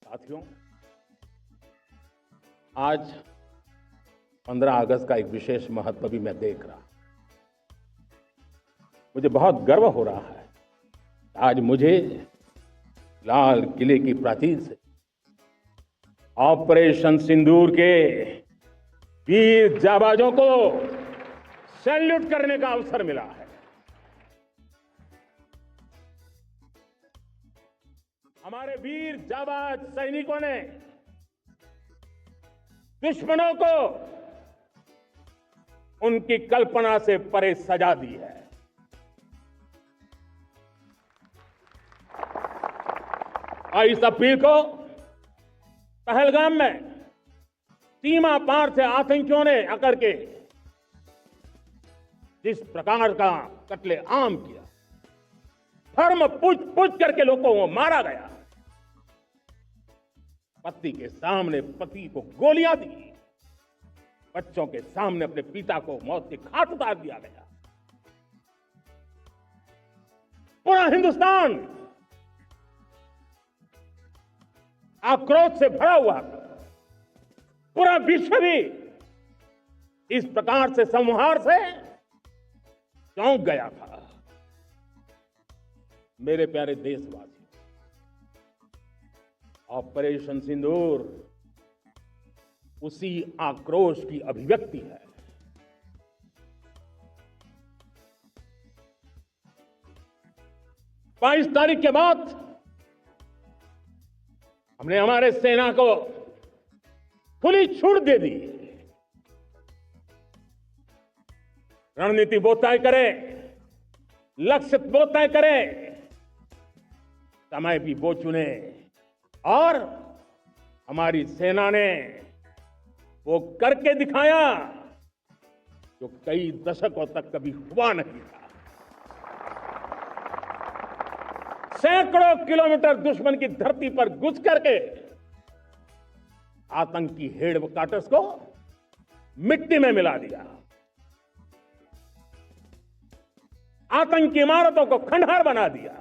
साथियों, आज 15 अगस्त का एक विशेष महत्व भी मैं देख रहा। मुझे बहुत गर्व हो रहा है। आज मुझे लाल किले की प्राचीर से ऑपरेशन सिंदूर के वीर जाबाजों को सैल्यूट करने का अवसर मिला है। हमारे वीर जाबाज सैनिकों ने दुश्मनों को उनकी कल्पना से परे सजा दी है। और इस अपील को पहलगाम में सीमा पार से आतंकियों ने आकर के जिस प्रकार का कत्ले आम किया, धर्म पूछ करके लोगों को मारा गया, पत्नी के सामने पति को गोलियां दी, बच्चों के सामने अपने पिता को मौत के घाट उतार दिया गया। पूरा हिंदुस्तान आक्रोश से भरा हुआ था। पूरा विश्व भी इस प्रकार से संहार से चौंक गया था। मेरे प्यारे देशवासी, ऑपरेशन सिंदूर उसी आक्रोश की अभिव्यक्ति है। 22 तारीख के बाद हमने हमारे सेना को खुली छूट दे दी। रणनीति वो तय करे, लक्ष्य वो तय करे, समय भी वो चुने, और हमारी सेना ने वो करके दिखाया जो कई दशकों तक कभी हुआ नहीं था। सैकड़ों किलोमीटर दुश्मन की धरती पर घुस करके आतंकी हेडक्वार्टर्स को मिट्टी में मिला दिया, आतंकी इमारतों को खंडहर बना दिया।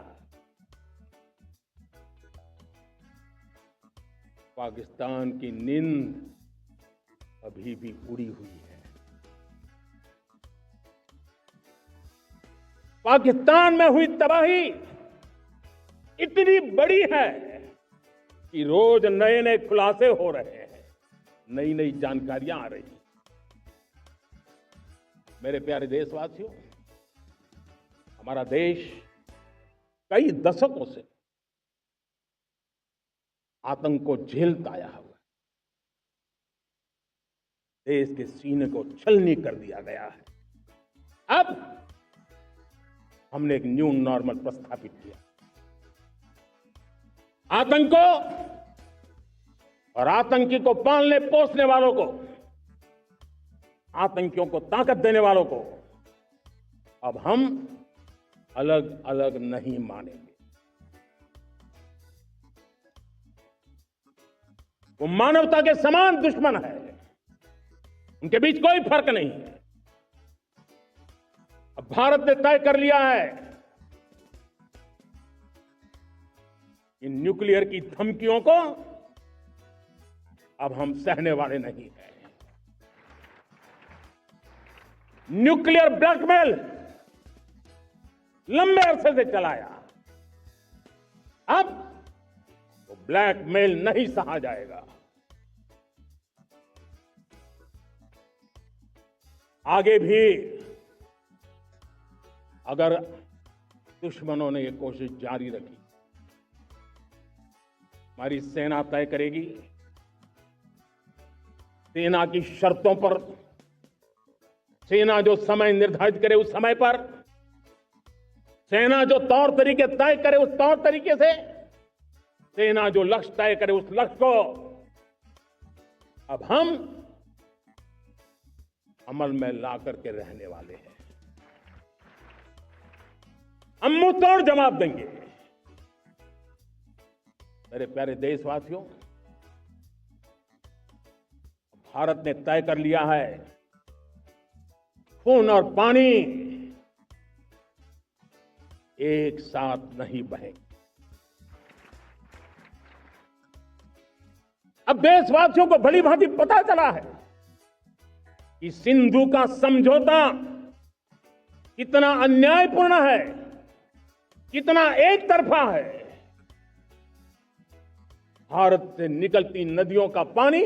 पाकिस्तान की नींद अभी भी उड़ी हुई है। पाकिस्तान में हुई तबाही इतनी बड़ी है कि रोज नए नए खुलासे हो रहे हैं, नई नई जानकारियां आ रही हैं। मेरे प्यारे देशवासियों, हमारा देश कई दशकों से आतंक को झेलता आया हुआ है। देश के सीने को छलनी कर दिया गया है। अब हमने एक न्यू नॉर्मल प्रस्थापित किया। आतंक को और आतंकी को पालने पोसने वालों को, आतंकियों को ताकत देने वालों को अब हम अलग अलग नहीं मानेंगे। वो मानवता के समान दुश्मन है, उनके बीच कोई फर्क नहीं है। अब भारत ने तय कर लिया है कि न्यूक्लियर की धमकियों को अब हम सहने वाले नहीं हैं। न्यूक्लियर ब्लैकमेल लंबे अरसे से चलाया, अब वो ब्लैकमेल नहीं सहा जाएगा। आगे भी अगर दुश्मनों ने ये कोशिश जारी रखी, हमारी सेना तय करेगी। सेना की शर्तों पर, सेना जो समय निर्धारित करे उस समय पर, सेना जो तौर तरीके तय करे उस तौर तरीके से, सेना जो लक्ष्य तय करे उस लक्ष्य को अब हम अमल में ला करके रहने वाले हैं। हम मुंह तोड़ जवाब देंगे। मेरे प्यारे देशवासियों, भारत ने तय कर लिया है, खून और पानी एक साथ नहीं बहेंगे। अब देशवासियों को भली भांति पता चला है कि सिंधु का समझौता कितना अन्यायपूर्ण है, कितना एक तरफा है। भारत से निकलती नदियों का पानी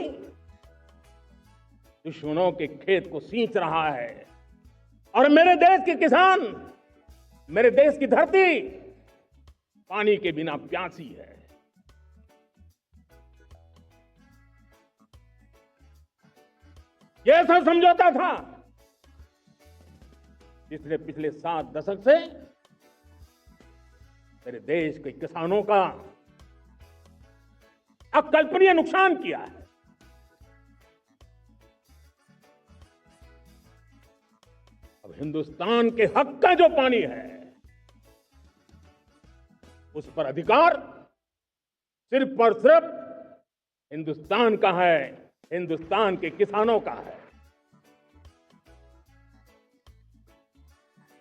दुश्मनों के खेत को सींच रहा है और मेरे देश के किसान, मेरे देश की धरती पानी के बिना प्यासी है। ये ऐसा समझौता था जिसने पिछले 7 दशक से मेरे देश के किसानों का अकल्पनीय नुकसान किया है। अब हिंदुस्तान के हक का जो पानी है उस पर अधिकार सिर्फ और सिर्फ हिंदुस्तान का है, हिंदुस्तान के किसानों का है।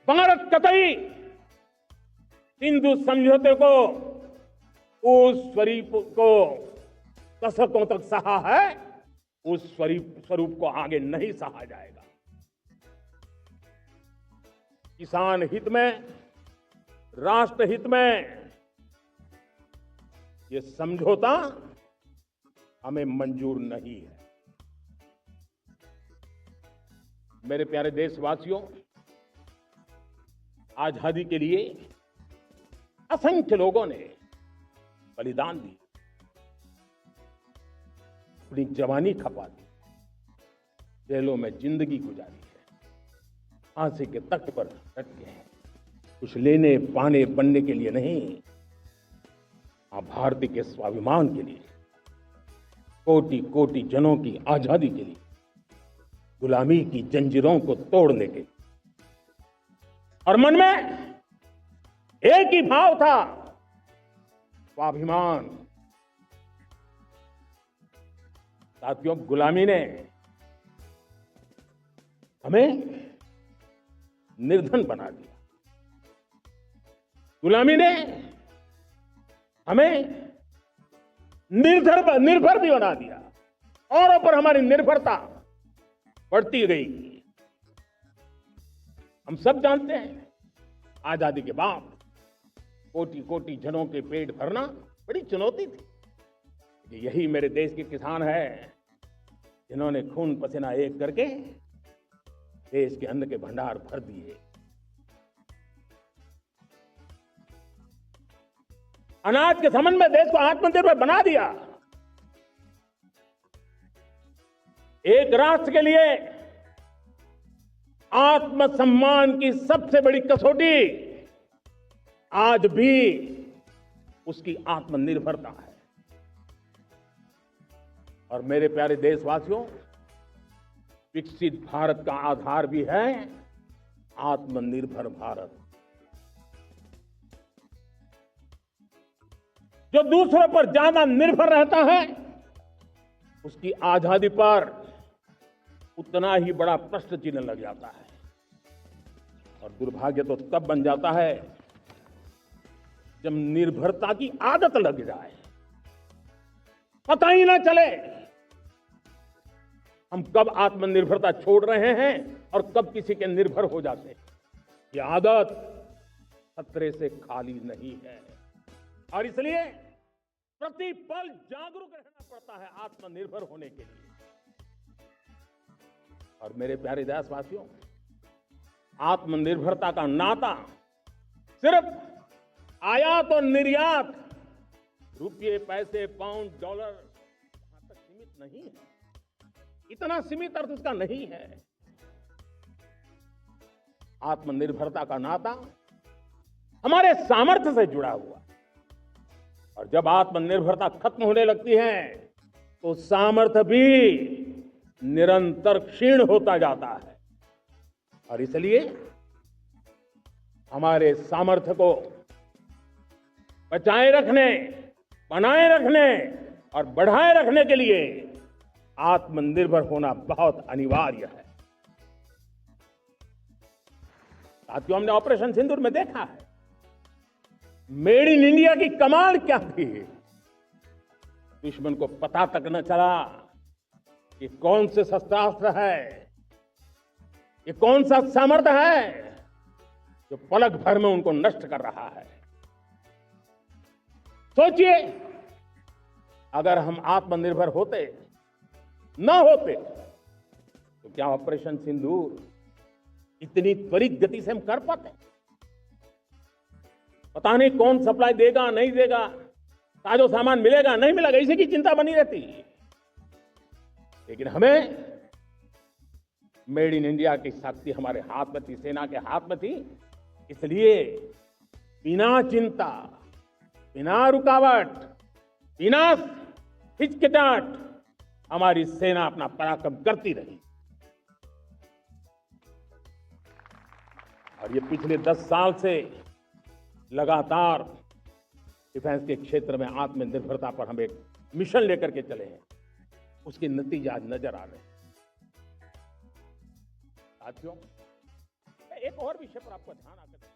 भारत कतई सिंधु समझौते को उस स्वरूप को दशकों तक सहा है, उस स्वरूप को आगे नहीं सहा जाएगा। किसान हित में, राष्ट्र हित में ये समझौता हमें मंजूर नहीं है। मेरे प्यारे देशवासियों, आजादी के लिए असंख्य लोगों ने बलिदान दी, अपनी जवानी खपा दी, जेलों में जिंदगी गुजारी है, फांसी के तख्त पर डट के हैं, कुछ लेने पाने बनने के लिए नहीं, भारतीय के स्वाभिमान के लिए, कोटि कोटि जनों की आजादी के लिए, गुलामी की जंजीरों को तोड़ने के लिए। और मन में एक ही भाव था, स्वाभिमान। साथियों, गुलामी ने हमें निर्धन बना दिया, गुलामी ने हमें निर्भर भी बना दिया, औरों पर हमारी निर्भरता बढ़ती गई। हम सब जानते हैं, आजादी के बाद कोटि कोटि जनों के पेट भरना बड़ी चुनौती थी। यही मेरे देश के किसान हैं जिन्होंने खून पसीना एक करके देश के अन्न के भंडार भर दिए। अनाज के संबंध में देश को आत्मनिर्भर बना दिया। एक राष्ट्र के लिए आत्मसम्मान की सबसे बड़ी कसौटी आज भी उसकी आत्मनिर्भरता है। और मेरे प्यारे देशवासियों, विकसित भारत का आधार भी है आत्मनिर्भर भारत। जो दूसरों पर ज्यादा निर्भर रहता है, उसकी आजादी पर उतना ही बड़ा प्रश्न चिन्ह लग जाता है। और दुर्भाग्य तो तब बन जाता है जब निर्भरता की आदत लग जाए, पता ही ना चले हम कब आत्मनिर्भरता छोड़ रहे हैं और कब किसी के निर्भर हो जाते हैं। ये आदत खतरे से खाली नहीं है और इसलिए प्रति पल जागरूक रहना पड़ता है आत्मनिर्भर होने के लिए। और मेरे प्यारे देशवासियों, आत्मनिर्भरता का नाता सिर्फ आयात और निर्यात, रुपये, पैसे, पाउंड, डॉलर यहां तक सीमित नहीं है। इतना सीमित अर्थ उसका नहीं है। आत्मनिर्भरता का नाता हमारे सामर्थ्य से जुड़ा हुआ। और जब आत्मनिर्भरता खत्म होने लगती है तो सामर्थ्य भी निरंतर क्षीण होता जाता है। और इसलिए हमारे सामर्थ्य को बचाए रखने, बनाए रखने और बढ़ाए रखने के लिए आत्मनिर्भर होना बहुत अनिवार्य है। साथियों, हमने ऑपरेशन सिंदूर में देखा है मेड इन इंडिया की कमाल क्या थी। दुश्मन को पता तक न चला कि कौन से शस्त्रास्त्र है, ये कौन सा सामर्थ्य है जो पलक भर में उनको नष्ट कर रहा है। सोचिए, अगर हम आत्मनिर्भर होते न होते तो क्या ऑपरेशन सिंदूर इतनी त्वरित गति से हम कर पाते? पता नहीं कौन सप्लाई देगा नहीं देगा, साजो सामान मिलेगा नहीं मिलेगा, इसी की चिंता बनी रहती। लेकिन हमें मेड इन इंडिया की शक्ति हमारे हाथ में थी, सेना के हाथ में थी, इसलिए बिना चिंता, बिना रुकावट, बिना हिचकिचाहट हमारी सेना अपना पराक्रम करती रही। और ये पिछले 10 साल से लगातार डिफेंस के क्षेत्र में आत्मनिर्भरता पर हम एक मिशन लेकर के चले हैं, उसके नतीजे आज नजर आ रहे हैं। साथियों, एक और विषय पर आपका ध्यान आकर्षित